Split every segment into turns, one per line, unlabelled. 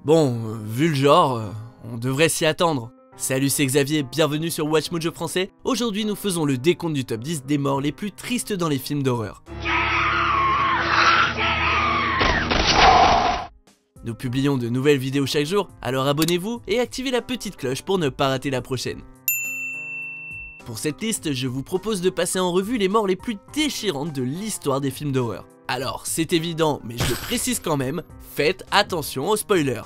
Bon, vu le genre, on devrait s'y attendre. Salut, c'est Xavier, bienvenue sur Watch Mojo français. Aujourd'hui nous faisons le décompte du top 10 des morts les plus tristes dans les films d'horreur. Nous publions de nouvelles vidéos chaque jour, alors abonnez-vous et activez la petite cloche pour ne pas rater la prochaine. Pour cette liste, je vous propose de passer en revue les morts les plus déchirantes de l'histoire des films d'horreur. Alors, c'est évident, mais je le précise quand même, faites attention aux spoilers.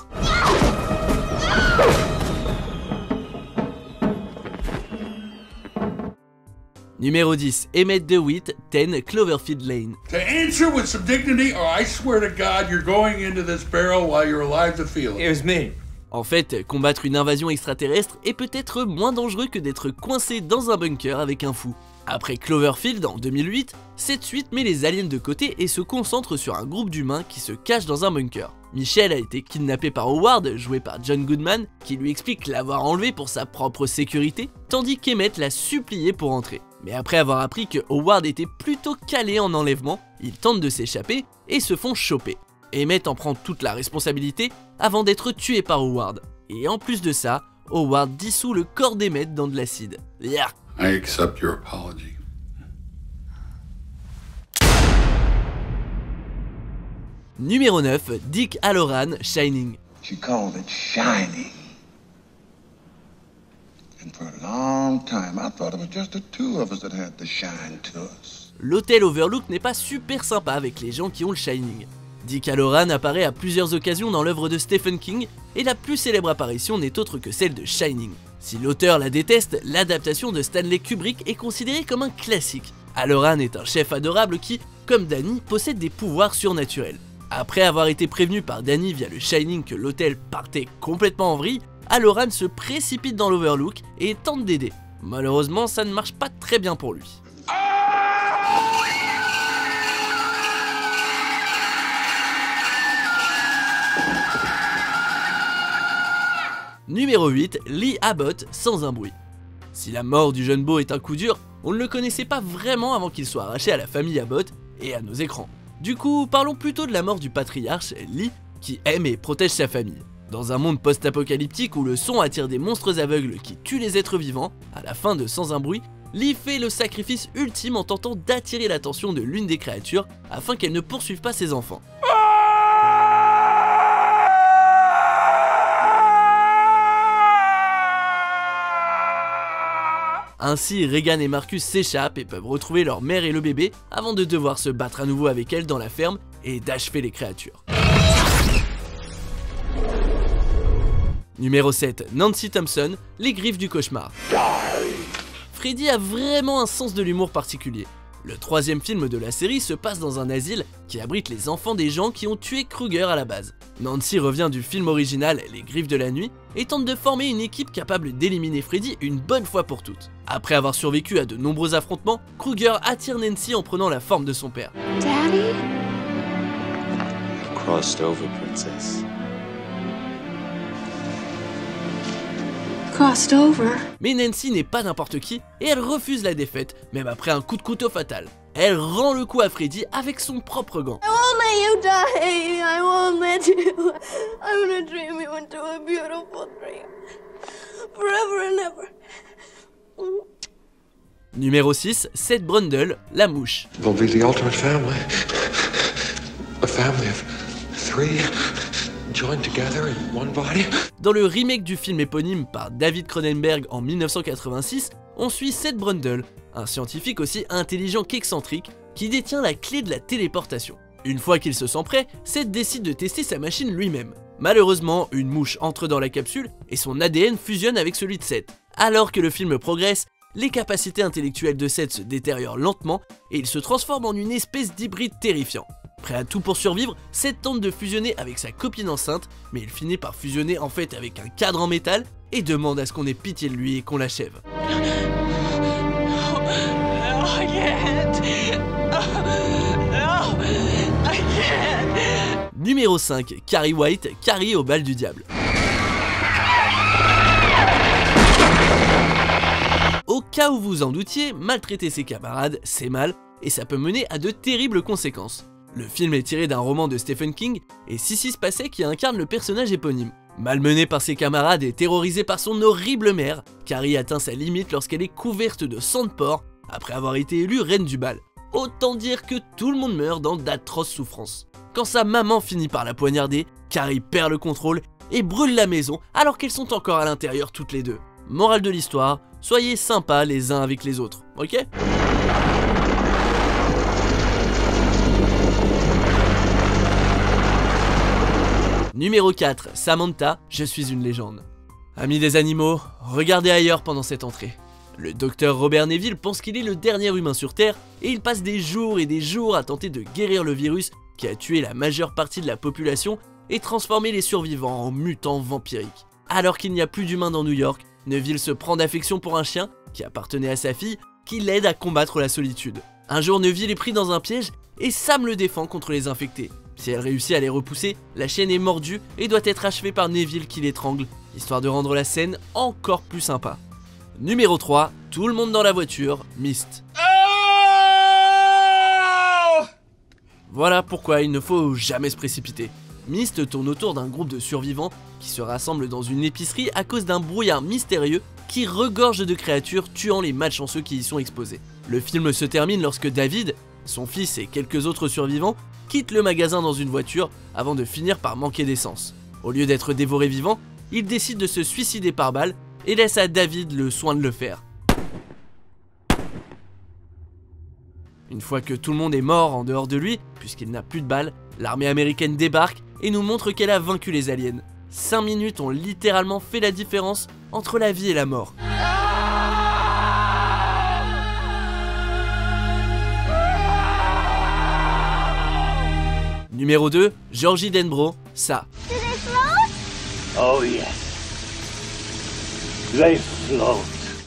Numéro 10, Emmett DeWitt, 10 Cloverfield Lane.
To answer with some dignity, or I swear to God you're going into this barrel while you're alive to feel it.
It was me.
En fait, combattre une invasion extraterrestre est peut-être moins dangereux que d'être coincé dans un bunker avec un fou. Après Cloverfield en 2008, cette suite met les aliens de côté et se concentre sur un groupe d'humains qui se cachent dans un bunker. Michelle a été kidnappé par Howard, joué par John Goodman, qui lui explique l'avoir enlevé pour sa propre sécurité, tandis qu'Emmett l'a supplié pour entrer. Mais après avoir appris que Howard était plutôt calé en enlèvement, ils tentent de s'échapper et se font choper. Emmett en prend toute la responsabilité avant d'être tué par Howard. Et en plus de ça, Howard dissout le corps d'Emmett dans de l'acide. Yark.
I accept your apology.
Numéro 9, Dick Hallorann, Shining.
She called it Shining. And for a long time, I thought it was just the two of us that had the shine to us.
L'hôtel Overlook n'est pas super sympa avec les gens qui ont le Shining. Dick Hallorann apparaît à plusieurs occasions dans l'œuvre de Stephen King, et la plus célèbre apparition n'est autre que celle de Shining. Si l'auteur la déteste, l'adaptation de Stanley Kubrick est considérée comme un classique. Hallorann est un chef adorable qui, comme Danny, possède des pouvoirs surnaturels. Après avoir été prévenu par Danny via le Shining que l'hôtel partait complètement en vrille, Hallorann se précipite dans l'Overlook et tente d'aider. Malheureusement, ça ne marche pas très bien pour lui. Numéro 8, Lee Abbott, Sans un bruit. Si la mort du jeune Beau est un coup dur, on ne le connaissait pas vraiment avant qu'il soit arraché à la famille Abbott et à nos écrans. Du coup, parlons plutôt de la mort du patriarche, Lee, qui aime et protège sa famille. Dans un monde post-apocalyptique où le son attire des monstres aveugles qui tuent les êtres vivants, à la fin de Sans un bruit, Lee fait le sacrifice ultime en tentant d'attirer l'attention de l'une des créatures afin qu'elle ne poursuive pas ses enfants. Ainsi, Regan et Marcus s'échappent et peuvent retrouver leur mère et le bébé avant de devoir se battre à nouveau avec elle dans la ferme et d'achever les créatures. Numéro 7, Nancy Thompson, Les griffes du cauchemar. Freddy a vraiment un sens de l'humour particulier. Le troisième film de la série se passe dans un asile qui abrite les enfants des gens qui ont tué Krueger à la base. Nancy revient du film original Les griffes de la nuit et tente de former une équipe capable d'éliminer Freddy une bonne fois pour toutes. Après avoir survécu à de nombreux affrontements, Krueger attire Nancy en prenant la forme de son père.
Daddy?
Crossed over, princess.
Crossed over?
Mais Nancy n'est pas n'importe qui et elle refuse la défaite, même après un coup de couteau fatal. Elle rend le coup à Freddy avec son propre gant.
I won't let you die. I won't let you. I'm gonna dream you into a beautiful dream. Forever and ever.
Numéro 6, Seth Brundle, La mouche.
We'll be the ultimate family. A family of three joined together in one body.
Dans le remake du film éponyme par David Cronenberg en 1986, on suit Seth Brundle, un scientifique aussi intelligent qu'excentrique qui détient la clé de la téléportation. Une fois qu'il se sent prêt, Seth décide de tester sa machine lui-même. Malheureusement, une mouche entre dans la capsule et son ADN fusionne avec celui de Seth. Alors que le film progresse, les capacités intellectuelles de Seth se détériorent lentement et il se transforme en une espèce d'hybride terrifiant. Prêt à tout pour survivre, Seth tente de fusionner avec sa copine enceinte, mais il finit par fusionner en fait avec un cadre en métal et demande à ce qu'on ait pitié de lui et qu'on l'achève. Numéro 5, Carrie White, Carrie au bal du diable. Au cas où vous en doutiez, maltraiter ses camarades, c'est mal, et ça peut mener à de terribles conséquences. Le film est tiré d'un roman de Stephen King et Sissy Spacek qui incarne le personnage éponyme. Malmenée par ses camarades et terrorisée par son horrible mère, Carrie atteint sa limite lorsqu'elle est couverte de sang de porc après avoir été élue reine du bal. Autant dire que tout le monde meurt dans d'atroces souffrances. Quand sa maman finit par la poignarder, Carrie perd le contrôle et brûle la maison alors qu'elles sont encore à l'intérieur toutes les deux. Morale de l'histoire, soyez sympas les uns avec les autres, ok ? Numéro 4, Samantha, je suis une légende. Amis des animaux, regardez ailleurs pendant cette entrée. Le docteur Robert Neville pense qu'il est le dernier humain sur Terre et il passe des jours et des jours à tenter de guérir le virus qui a tué la majeure partie de la population et transformé les survivants en mutants vampiriques. Alors qu'il n'y a plus d'humains dans New York, Neville se prend d'affection pour un chien qui appartenait à sa fille qui l'aide à combattre la solitude. Un jour, Neville est pris dans un piège et Sam le défend contre les infectés. Si elle réussit à les repousser, la chienne est mordue et doit être achevée par Neville qui l'étrangle, histoire de rendre la scène encore plus sympa. Numéro 3, tout le monde dans la voiture, Myst. Voilà pourquoi il ne faut jamais se précipiter. Myst tourne autour d'un groupe de survivants qui se rassemblent dans une épicerie à cause d'un brouillard mystérieux qui regorge de créatures tuant les malchanceux qui y sont exposés. Le film se termine lorsque David, son fils et quelques autres survivants quittent le magasin dans une voiture avant de finir par manquer d'essence. Au lieu d'être dévorés vivants, ils décident de se suicider par balle et laissent à David le soin de le faire. Une fois que tout le monde est mort en dehors de lui, puisqu'il n'a plus de balles, l'armée américaine débarque et nous montre qu'elle a vaincu les aliens. 5 minutes ont littéralement fait la différence entre la vie et la mort. Numéro 2, Georgie Denbrough, ça.
Oh yes. They float.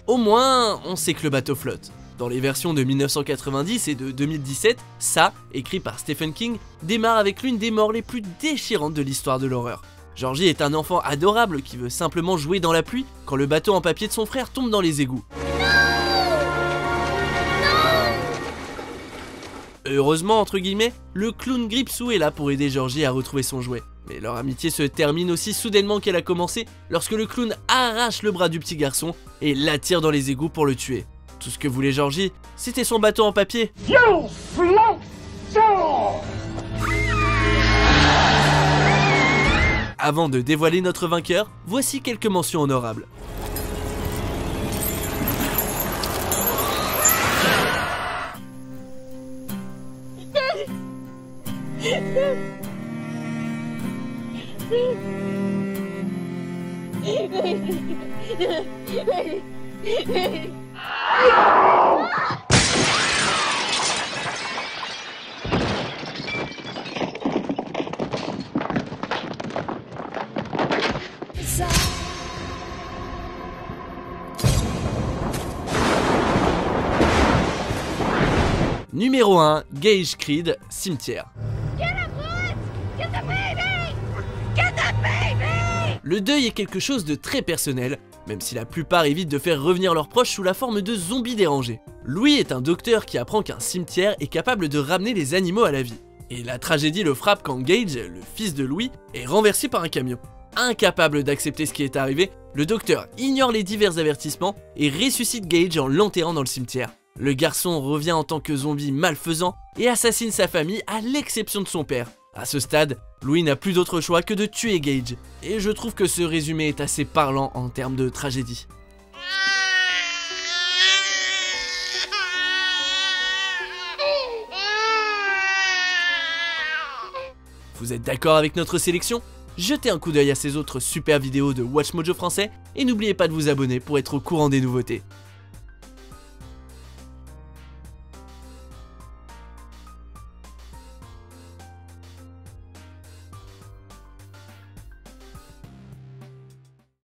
Au moins, on sait que le bateau flotte. Dans les versions de 1990 et de 2017, ça, écrit par Stephen King, démarre avec l'une des morts les plus déchirantes de l'histoire de l'horreur. Georgie est un enfant adorable qui veut simplement jouer dans la pluie quand le bateau en papier de son frère tombe dans les égouts. Heureusement, entre guillemets, le clown Gripsou est là pour aider Georgie à retrouver son jouet. Mais leur amitié se termine aussi soudainement qu'elle a commencé lorsque le clown arrache le bras du petit garçon et l'attire dans les égouts pour le tuer. Tout ce que voulait Georgie, c'était son bateau en papier.
You float too.
Avant de dévoiler notre vainqueur, voici quelques mentions honorables. Numéro 1, Gage Creed, Cimetière. Le deuil est quelque chose de très personnel, même si la plupart évitent de faire revenir leurs proches sous la forme de zombies dérangés. Louis est un docteur qui apprend qu'un cimetière est capable de ramener les animaux à la vie. Et la tragédie le frappe quand Gage, le fils de Louis, est renversé par un camion. Incapable d'accepter ce qui est arrivé, le docteur ignore les divers avertissements et ressuscite Gage en l'enterrant dans le cimetière. Le garçon revient en tant que zombie malfaisant et assassine sa famille à l'exception de son père. À ce stade, Louis n'a plus d'autre choix que de tuer Gage. Et je trouve que ce résumé est assez parlant en termes de tragédie. Vous êtes d'accord avec notre sélection ? Jetez un coup d'œil à ces autres super vidéos de WatchMojo français et n'oubliez pas de vous abonner pour être au courant des nouveautés.